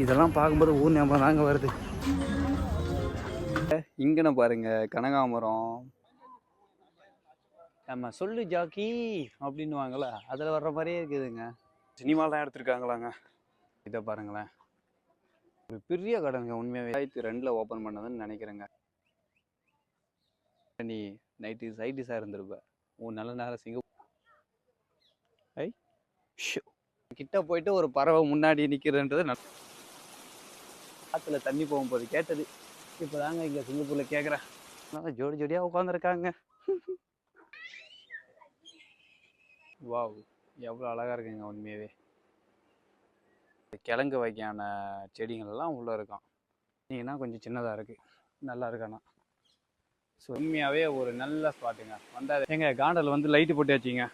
இதெல்லாம் பார்க்கும்போது ஊர் ஞாபகம் தாங்க வருது. இங்கன பாருங்க கனகாமரம். நம்ம சொல்லு ஜாக்கி அப்படின்னு வாங்கல, அதில் வர்ற மாதிரியே இருக்குதுங்க. சினிமாலாம் எடுத்திருக்காங்களாங்க. இதை பாருங்களேன், ஒரு பெரிய கடைங்க. உண்மையாகவே 2002 ஓப்பன் பண்ணதுன்னு நினைக்கிறேங்க. நீ நைட்டு சைடிஷாக இருந்திருப்ப. நல்ல நேரம் ஐ கிட்ட போயிட்டு ஒரு பறவை முன்னாடி நிற்கிறன்றது காற்றுல தண்ணி போகும்போது கேட்டது. இப்போ தாங்க இங்கே சிங்கப்பூரில் கேட்குறேன். நல்லா ஜோடி ஜோடியாக உட்காந்துருக்காங்க. வாவ், எவ்வளோ அழகாக இருக்குங்க உண்மையாகவே. கிழங்கு வகையான செடிகள்லாம் உள்ளே இருக்கும். நீங்கன்னா கொஞ்சம் சின்னதாக இருக்குது, நல்லா இருக்காண்ணா. ஸோ உண்மையாகவே ஒரு நல்ல ஸ்பாட்டுங்க. வந்தால் எங்கள் காண்டல் வந்து லைட்டு போட்டு வச்சிங்க.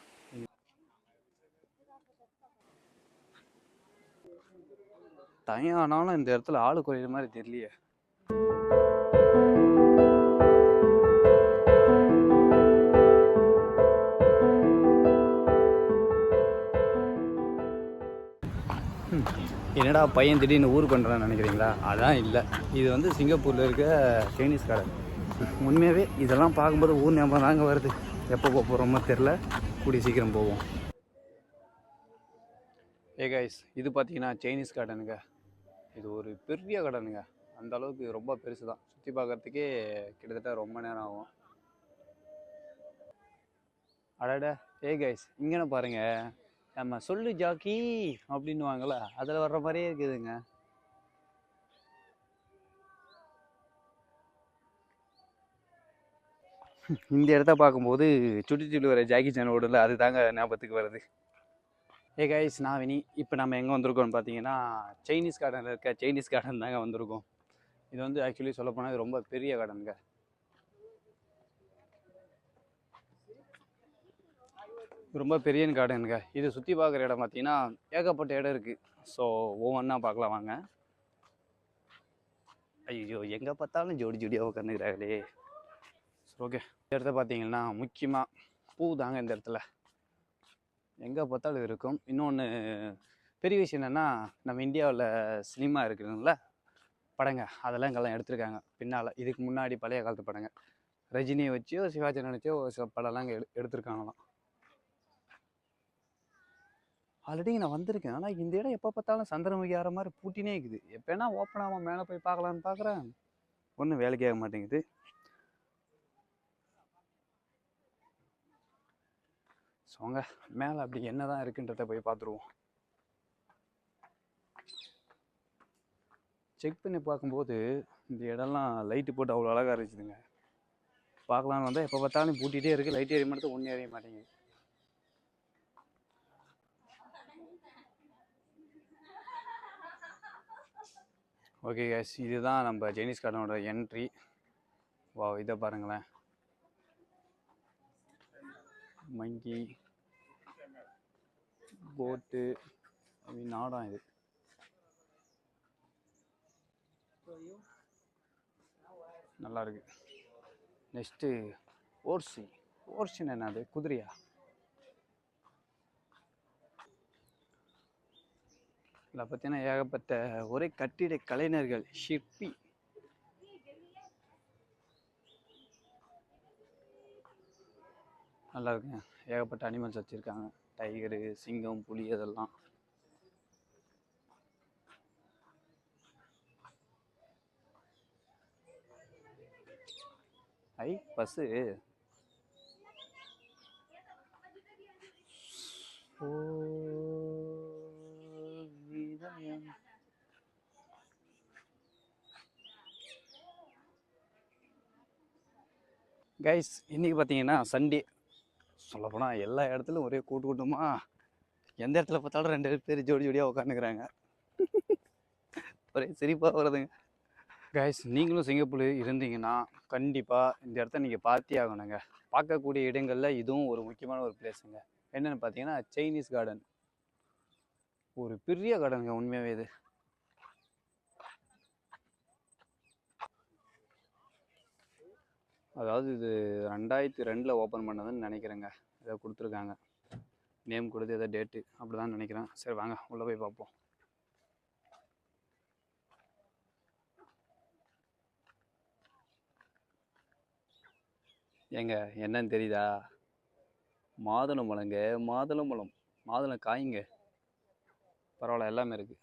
தயம் ஆனாலும் இந்த இடத்துல ஆளு குறையிற மாதிரி தெரியலையே. என்னடா பையன் திடீர்னு ஊர் பண்ணுறான்னு நினைக்கிறீங்களா? அதான் இல்லை, இது வந்து சிங்கப்பூரில் இருக்க சைனீஸ் கடை. உண்மையாகவே இதெல்லாம் பார்க்கும்போது ஊர் ஞாபகம் தாங்க வருது. எப்போ போகிறோமோ தெரில, கூடிய சீக்கிரம் போவோம். கைஸ், இது பார்த்தீங்கன்னா சைனீஸ் கார்டனுங்க. இது ஒரு பெரிய கார்டனுங்க. அந்த அளவுக்கு ரொம்ப பெருசு தான். சுற்றி பார்க்குறதுக்கே கிட்டத்தட்ட ரொம்ப நேரம் ஆகும். அடட கைஸ், இங்கன பாருங்க, நம்ம சொல்லு ஜாக்கி அப்படின்னு வாங்கல, அதில் வர்ற மாதிரியே இருக்குதுங்க. இந்த இடத்த பார்க்கும்போது சுட்டி வர ஜாக்கி சான் ஓடல, அது தாங்க ஞாபகத்துக்கு வருது. கைஸ், நான் வினி. இப்போ நம்ம எங்கே வந்திருக்கோம்னு பார்த்தீங்கன்னா சைனீஸ் கார்டனில் இருக்க சைனீஸ் கார்டன் தாங்க வந்திருக்கோம். இது வந்து ஆக்சுவலி சொல்லப்போனால் ரொம்ப பெரிய கார்டனுங்க. ரொம்ப பெரிய கார்டனுங்க. இது சுற்றி பார்க்குற இடம் பார்த்தீங்கன்னா ஏகப்பட்ட இடம் இருக்குது. ஸோ ஒவ்வொன்றா பார்க்கலாம் வாங்க. ஐயோ, எங்கே பார்த்தாலும் ஜோடி ஜோடியாக உட்காந்துக்கிறாங்களே. ஓகே, இந்த இடத்த பார்த்தீங்கன்னா முக்கியமாக பூ தாங்க. இந்த இடத்துல எங்கே பார்த்தாலும் இருக்கும். இன்னொன்று பெரிய விஷயம் என்னென்னா, நம்ம இந்தியாவில் சினிமா இருக்குதுங்கள படங்க, அதெல்லாம் இங்கெல்லாம் எடுத்திருக்காங்க பின்னால். இதுக்கு முன்னாடி பழைய காலத்து படங்க, ரஜினியை வச்சோ சிவாஜி நினச்சோ சில படம்லாம் இங்கே எடுத்திருக்காங்களாம். ஆல்ரெடி நான் வந்திருக்கேன், ஆனால் இந்த இடம் எப்போ பார்த்தாலும் சந்திரமுகி ஆகிற மாதிரி பூட்டினே இருக்குது. எப்போனா ஓப்பன் ஆகாமல் மேலே போய் பார்க்கலான்னு பார்க்குறேன், ஒன்றும் வேலைக்கு ஆக மாட்டேங்குது. சோங்க மேலே அப்படி என்ன தான் இருக்குன்றத போய் பார்த்துருவோம். செக் பண்ணி பார்க்கும்போது இந்த இடம்லாம் லைட்டு போட்டு அவ்வளோ அழகாக இருந்துச்சுதுங்க. பார்க்கலான்னு வந்தால் எப்போ பார்த்தாலும் பூட்டிகிட்டே இருக்குது. லைட் எரிய மாட்டேது, ஒன்றும் எரிய மாட்டேங்குது. ஓகே கேஸ், இதுதான் நம்ம சைனீஸ் கார்டனோட என்ட்ரி. வா, இதை பாருங்களேன், மங்கி போட்டு நாடம். இது நல்லா இருக்கு. நெக்ஸ்ட்டு ஓர்சின் என்னது, குதிரையா? இதில் பார்த்தீங்கன்னா ஏகப்பட்ட ஒரே கட்டிட கலைஞர்கள், ஷிற்பி. நல்லா இருக்குங்க. ஏகப்பட்ட அனிமல்ஸ் வச்சுருக்காங்க, டைகரு, சிங்கம், புலி, அதெல்லாம். பஸ்ஸு. கைஸ், இன்றைக்கி பார்த்தீங்கன்னா சண்டே. சொல்லப்போனால் எல்லா இடத்துலையும் ஒரே கூட்டமாக, எந்த இடத்துல பார்த்தாலும் 2 பேர் ஜோடி ஜோடியாக உட்காந்துக்கிறாங்க. ஒரே சிரிப்பாக வருதுங்க. கைஸ், நீங்களும் சிங்கப்பூர் இருந்தீங்கன்னா கண்டிப்பாக இந்த இடத்த நீங்கள் பார்த்தே ஆகணுங்க. பார்க்கக்கூடிய இடங்களில் இதுவும் ஒரு முக்கியமான ஒரு பிளேஸுங்க. என்னென்னு பார்த்தீங்கன்னா சைனீஸ் கார்டன். ஒரு பெரிய கார்டனுங்க உண்மையாகவே. இது அதாவது இது 2002 ஓப்பன் பண்ணதுன்னு நினைக்கிறேங்க. இதை கொடுத்துருக்காங்க, நேம் கொடுத்து ஏதோ டேட்டு அப்படி தான் நினைக்கிறேன். சரி வாங்க உள்ளே போய் பார்ப்போம். ஏங்க என்னன்னு தெரியுதா? மாதுளம் பழங்க, மாதுளம் பழம். மாதுளம் காய்ங்க. பரவாயில்ல, எல்லாமே இருக்கு.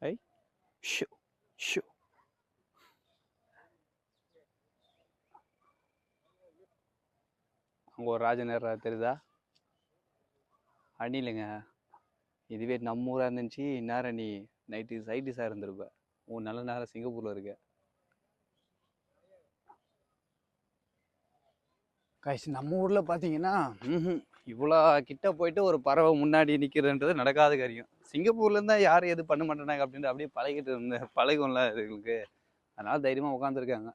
I show show. அங்கே ஒரு ராஜநேர தெரியுதா? அணிலுங்க. இதுவே நம்ம ஊராக இருந்துச்சு இந்நேரம் நீ நைட்டு சைட்டிஸாக இருந்திருப்ப. உன் நல்ல நேரம் சிங்கப்பூரில் இருக்க. கைஸ் நம்ம ஊரில் பார்த்தீங்கன்னா இவ்வளோ கிட்ட போயிட்டு ஒரு பறவை முன்னாடி நிற்கிறதுன்றது நடக்காத காரியம். சிங்கப்பூர்லேருந்து தான் யாரும் எது பண்ண மாட்டேனாங்க அப்படின்ட்டு அப்படியே பழகிட்டு இருந்த பழகும்ல இதுங்களுக்கு. அதனால் தைரியமாக உட்காந்துருக்காங்க.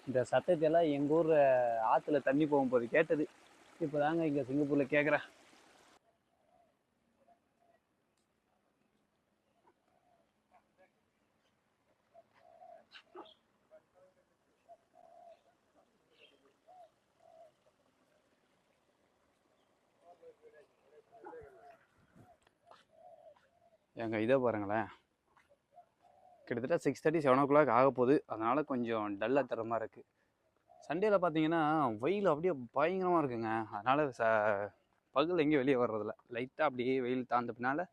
இந்த சத்தத்தையெல்லாம் எங்கள் ஊர் ஆற்றுல தண்ணி போகும்போது கேட்டது. இப்போ தாங்க இங்கே சிங்கப்பூரில் கேட்குறேன். எங்கள் இதை பாருங்களேன், கிட்டத்தட்ட 6:30 7 o'clock ஆக போகுது. அதனால் கொஞ்சம் டல்லாக தர மாதிரி இருக்குது. சண்டேயில் பார்த்தீங்கன்னா வெயில் அப்படியே பயங்கரமாக இருக்குங்க. அதனால் பகல் எங்கேயும் வெளியே வர்றதில்ல. லைட்டாக அப்படியே வெயில் தாழ்ந்த பின்னால்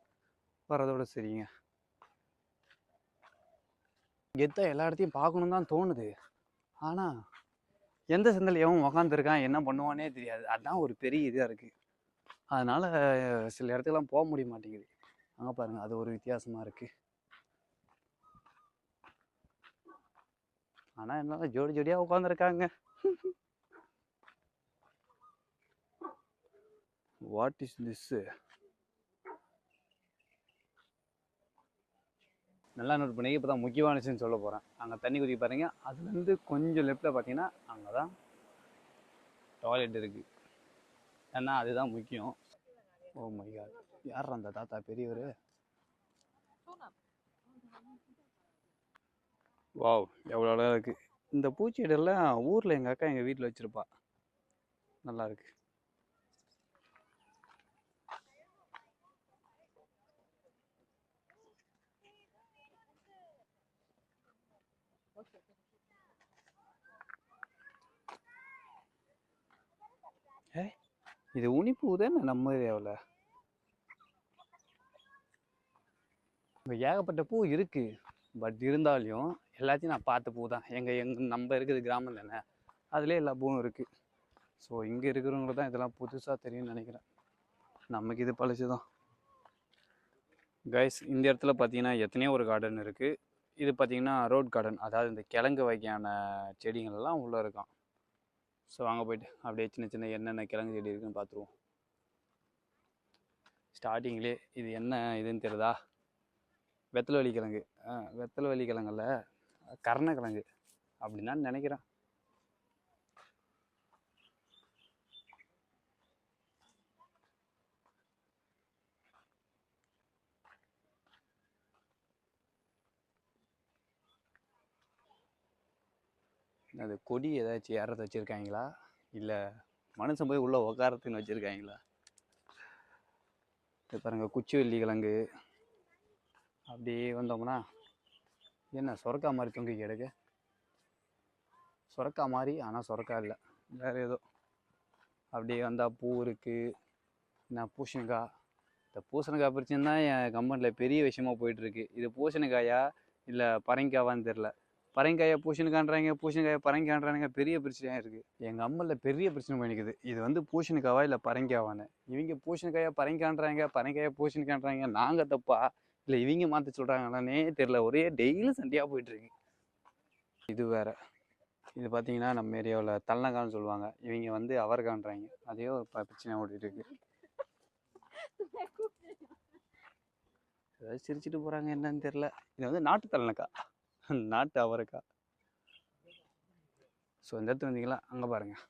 வர்றதோட சரிங்க. கெத்தாக எல்லா இடத்தையும் பார்க்கணும் தான் தோணுது. ஆனால் எந்த சந்தையில் எவன் உக்காந்துருக்கான் என்ன பண்ணுவானே தெரியாது. அதுதான் ஒரு பெரிய இதாக இருக்குது. அதனால் சில இடத்துக்குலாம் போக முடிய மாட்டேங்குது. அங்கே பாருங்கள், அது ஒரு வித்தியாசமாக இருக்குது. ஆனால் என்னால் ஜோடி ஜோடியாக உட்காந்துருக்காங்க. What is this? நல்லா நோட் பண்ணி இப்போ தான் முக்கியமான விஷயம் சொல்ல போகிறேன். அங்கே தண்ணி குதி பாருங்க, அதுலேருந்து கொஞ்சம் லெஃப்டில் பார்த்தீங்கன்னா அங்கே தான் டாய்லெட் இருக்குது. ஏன்னா அதுதான் முக்கியம். ஓ மை காட், யார் அந்த தாத்தா பெரியவர்? வாவ், எவ்வளோ அழகாக இருக்குது. இந்த பூச்செடியெல்லாம் ஊரில் எங்கள் அக்கா எங்கள் வீட்டில் வச்சுருப்பா. நல்லா இருக்கு. இது உனிப்பூ தானே நம்ம ஏரியாவில். இங்கே ஏகப்பட்ட பூ இருக்குது. பட் இருந்தாலும் எல்லாத்தையும் நான் பார்த்த பூ தான். நம்ம இருக்கிறது கிராமம் தானே, அதுலேயே எல்லா பூவும் இருக்குது. ஸோ இங்கே இருக்கிறவங்களுக்கு தான் இதெல்லாம் புதுசாக தெரியும்னு நினைக்கிறேன். நமக்கு இது பழசு தான். கைஸ், இந்த இடத்துல பார்த்தீங்கன்னா எத்தனையோ ஒரு கார்டன் இருக்குது. இது பார்த்தீங்கன்னா ரோட் கார்டன், அதாவது இந்த கிழங்கு வகையான செடிகள்லாம் உள்ளே இருக்கும். ஸோ அங்கே போய்ட்டு அப்படியே சின்ன சின்ன என்னென்ன கிழங்கு செடி இருக்குன்னு பார்த்துருவோம். ஸ்டார்டிங்லேயே இது என்ன இதுன்னு தெரியுதா? வெத்தலை கிழங்கு. வெத்தலை கிழங்குல கருணக்கிழங்கு அப்படின்னு நான் நினைக்கிறேன். அது கொடி ஏதாச்சும் ஏறத வச்சுருக்காங்களா, இல்லை மனுஷன் போய் உள்ளே உக்காரத்துன்னு வச்சுருக்காங்களா? இது பாருங்கள், குச்சிவள்ளி கிழங்கு. அப்படியே வந்தோம்னா என்ன சொரக்கா மாதிரி தொங்கி கிடக்கு. சொரக்கா மாதிரி, ஆனால் சொரக்கா இல்லை, வேறு ஏதோ. அப்படியே வந்தால் பூ இருக்குது. என்ன பூசணிக்காய். இந்த பூசணிக்காய் பிரச்சனை தான் என் கம்பெனியில் பெரிய விஷயமா போயிட்டுருக்கு. இது பூசணிக்காயா இல்லை பரங்கிக்காவான்னு தெரில. பரங்கிக்காயை பூசணிக்கான்றாங்க, பூசணிக்காயை பரங்கிக்கான்றாங்க. பெரிய பிரச்சனையாக இருக்குது. எங்கள் அம்மனில் பெரிய பிரச்சனை பண்ணிக்குது. இது வந்து பூசணிக்காவா இல்லை பரங்கிக்காவான்னு. இவங்க பூசணிக்காயை பரங்கிக்கான்றாங்க, பரங்கிக்காயை பூசணிக்கான்றாங்க. நாங்கள் தப்பா இல்லை இவங்க மாற்ற சொல்கிறாங்களானே தெரில. ஒரே டெய்லியும் சண்டையாக போயிட்டுருக்கு. இது வேறு. இது பார்த்தீங்கன்னா நம்ம ஏரியாவில் தள்ளங்கான்னு சொல்லுவாங்க. இவங்க வந்து அவரைக்கான்றாங்க. அதே ஒரு பிரச்சனை ஓடிட்டு இருக்கு. ஏதாவது சிரிச்சுட்டு போகிறாங்க என்னன்னு தெரில. இது வந்து நாட்டு தள்ளனக்காய், நாட்டு அவரைக்காய். ஸோ இந்த இடத்துல வந்தீங்களா, அங்கே பாருங்கள்.